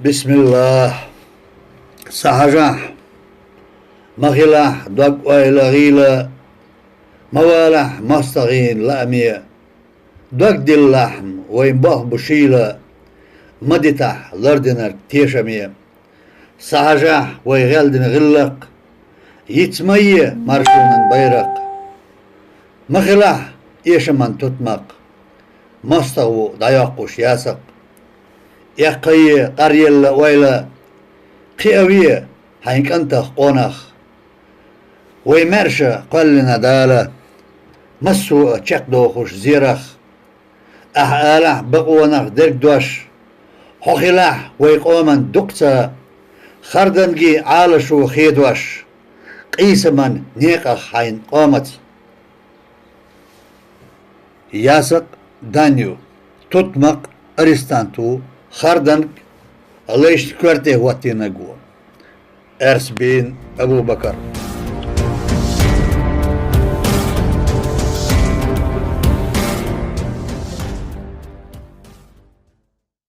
بسم الله سحجح مغلح دق وإلى غيلة موالح مستغين لأمية دق دي اللحم وينبه بشيلة مدتح لردنر تيشمية سحجح ويغلدن غلق يتمية مرشونن بيرق مغلح يشمن تتمق مستغو دايقوش ياسق يقية قرية ويلا قيوية هينك أنت قونخ ويمرشة قلنا دالة مسو تشك دوخوش زيرخ أحالح بقونخ درك دوش حخلاح ويقومن دكتا خردنجي عالشو خيدوش قيسمن نيقخ هين قومت ياسق دانيو تطمق أرستانتو خردنج الله يشكرته واتينا قوة أرس بين أبو بكر